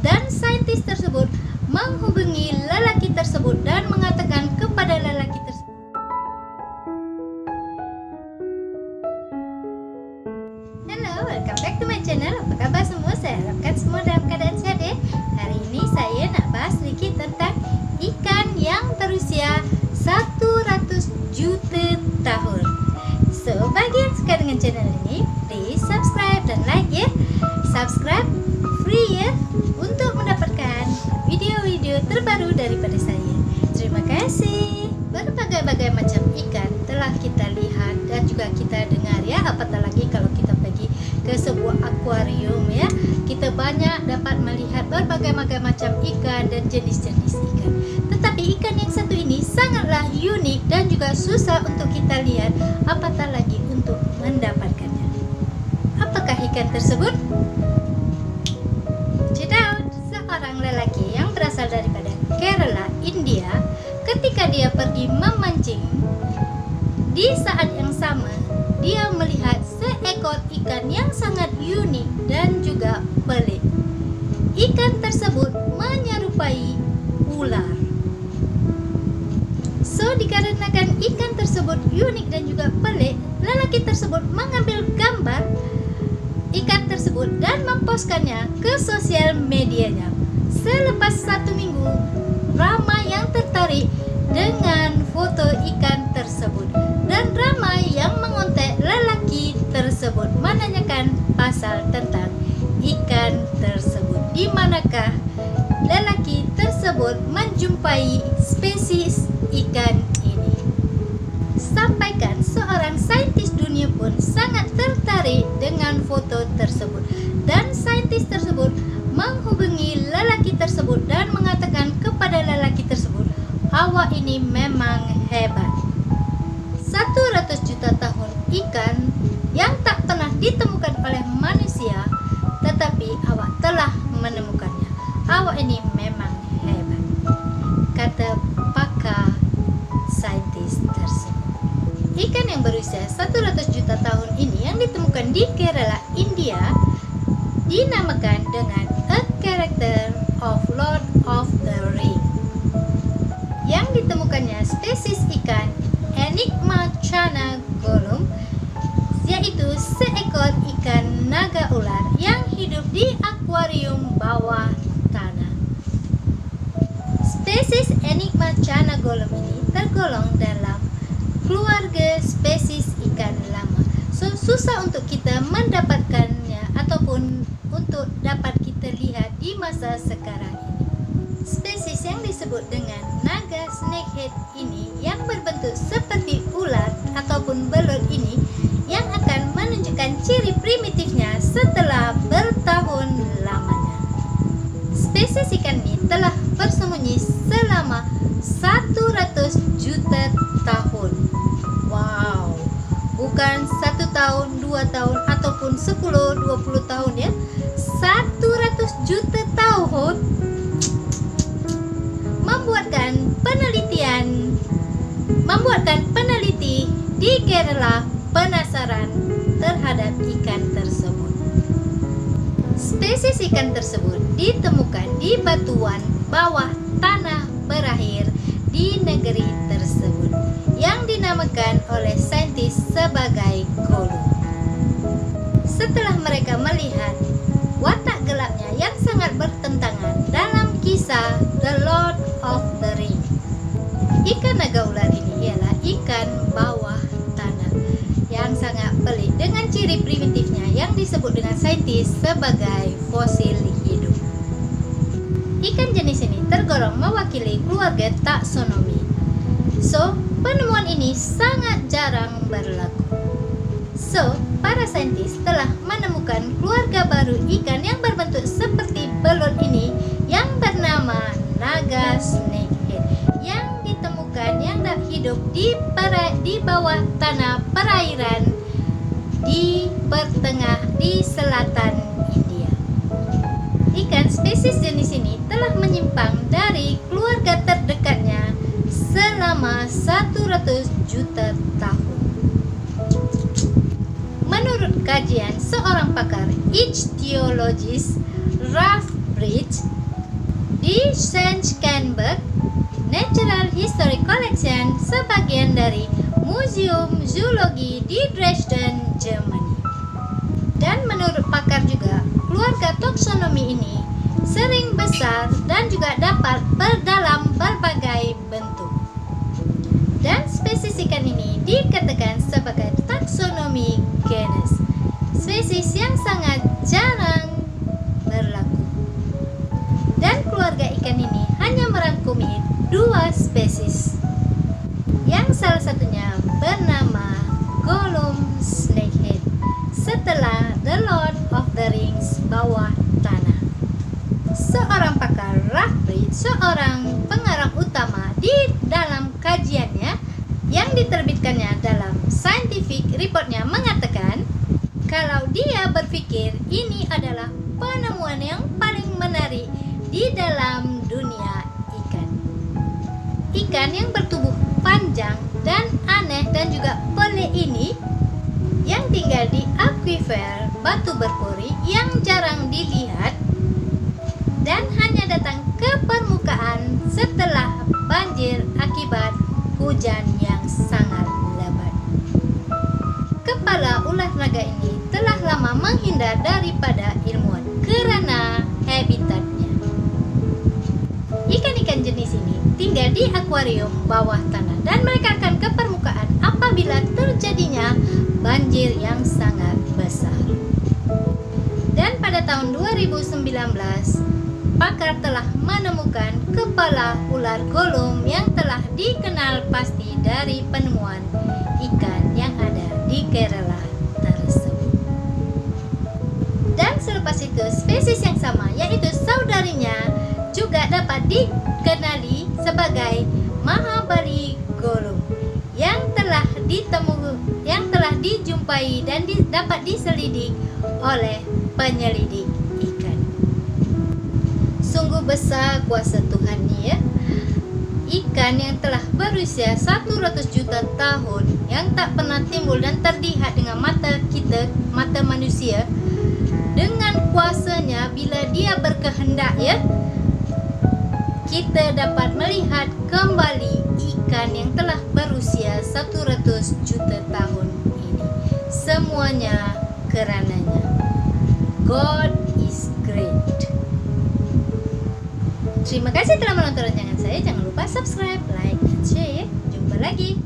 dan saintis tersebut menghubungi lelaki tersebut dan mengatakan kepada lelaki tersebut, "Hello, welcome back to my channel. Apa kabar semua? Saya harapkan semua dalam keadaan sehat ya. Hari ini saya nak bahas sedikit tentang ikan yang berusia 100 juta tahun. So, bagi yang suka dengan channel ini, please subscribe dan like ya. Subscribe free ya, untuk mendapatkan video-video terbaru daripada saya. Terima kasih. Berbagai-bagai macam ikan telah kita lihat dan juga kita dengar ya. Apatah lagi kalau kita pergi ke sebuah akuarium ya, kita banyak dapat melihat berbagai macam ikan dan jenis-jenis ikan. Tetapi ikan yang satu ini sangatlah unik dan juga susah untuk kita lihat, apatah lagi untuk mendapatkannya. Apakah ikan tersebut? Check out. Seorang lelaki yang berasal daripada Kerala, India, ketika dia pergi memancing, di saat yang sama dia melihat seekor ikan yang sangat unik dan juga pelik. Ikan tersebut menyerupai ular. So, dikarenakan ikan tersebut unik dan juga pelik, lelaki tersebut mengambil gambar ikan tersebut dan memposkannya ke sosial medianya. Selepas 1 minggu, ramai yang tertarik dengan foto ikan tersebut dan ramai yang mengontak lelaki tersebut menanyakan pasal tentang ikan tersebut. Di manakah lelaki tersebut menjumpai spesies ikan ini? Sampaikan seorang saintis dunia pun sangat tertarik dengan foto tersebut, dan saintis tersebut menghubungi lelaki tersebut dan mengatakan kepada lelaki tersebut, "Awak ini memang hebat. 100 juta tahun ikan yang tak pernah ditemukan oleh manusia, tetapi awak telah menemukannya. Awak ini memang hebat," kata pakar saintis tersebut. Ikan yang berusia 100 juta tahun ini yang ditemukan di Kerala, India, dinamakan dengan A Character of Lord of the Ring. Yang ditemukannya spesies ikan Enigma Chana Golum, yaitu seekor ikan naga ular yang hidup di akuarium bawah tanah. Spesies Enigma Chana Golum ini tergolong dalam keluarga spesies ikan lama. So, susah untuk kita mendapatkannya ataupun untuk dapat kita lihat di masa sekarang ini. Spesies yang disebut dengan naga snakehead ini yang berbentuk seperti ular ataupun belut ini yang akan menunjukkan ciri primitifnya setelah bertahun lamanya. Spesies ikan ini telah bersembunyi selama 100 juta tahun. Wow, bukan 1 tahun, 2 tahun, ataupun 10-20 tahun ya. 100 juta tahun membuatkan peneliti di Kerala penasaran terhadap ikan tersebut. Spesies ikan tersebut ditemukan di batuan bawah tanah berakhir di negeri tersebut yang dinamakan oleh saintis sebagai golum. Setelah mereka melihat watak gelapnya yang sangat bertentangan dalam kisah The Lord of the Ring, ikan naga ular ini ialah ikan bawah tanah yang sangat pelik dengan ciri primitifnya yang disebut dengan saintis sebagai fosil hidup. Ikan jenis ini tergolong mewakili keluarga taksonomi. So, penemuan ini sangat jarang berlaku. So, para saintis telah menemukan keluarga baru ikan yang berbentuk seperti belut ini yang bernama naga snakehead, yang ditemukan yang hidup di bawah tanah perairan di selatan India. Ikan spesies jenis ini telah menyimpang dari keluarga terdekatnya selama 100 juta tahun. Menurut kajian seorang pakar ichthyologis Ralph Bridge di Schenkenberg Natural History Collection, sebagian dari Museum Zoologi di Dresden, Germany. Dan menurut pakar juga, keluarga taksonomi ini sering besar dan juga dapat dalam berbagai bentuk. Dan spesies ikan ini dikatakan sebagai taksonomi genus, spesies yang sangat jarang berlaku. Dan keluarga ikan ini hanya merangkumi 2 spesies, yang salah satunya bernama Gollum snakehead setelah The Lord of the Rings bawah tanah. Seorang pakar Rockbridge, seorang pengarang utama di dalam kajiannya yang diterbitkannya dalam scientific reportnya, mengatakan kalau dia berpikir ini adalah penemuan yang paling menarik di dalam dunia ikan. Ikan yang bertubuh panjang dan aneh dan juga pelik ini yang tinggal di akuifer batu berpori yang jarang dilihat dan hanya datang ke permukaan setelah banjir akibat hujan yang sangat lebat. Kepala ular naga ini telah lama menghindar daripada ilmuwan karena habitatnya. Ikan-ikan jenis ini tinggal di akuarium bawah tanah dan mereka akan ke permukaan apabila terjadinya banjir yang sangat besar. Dan pada tahun 2019, pakar telah menemukan kepala ular Gollum yang telah dikenal pasti dari penemuan ikan yang ada di Kerala tersebut. Dan selepas itu, spesies yang sama yaitu saudarinya juga dapat dikenali sebagai Mahabali Gollum yang telah dijumpai dan dapat diselidik oleh penyelidik ikan. Sungguh besar kuasa Tuhan ni ya. Ikan yang telah berusia 100 juta tahun yang tak pernah timbul dan terlihat dengan mata kita, mata manusia, dengan kuasanya bila dia berkehendak ya, kita dapat melihat kembali ikan yang telah berusia 100 juta tahun ini. Semuanya karenanya God is great. Terima kasih telah menonton rancangan saya. Jangan lupa subscribe, like, dan share ya. Jumpa lagi.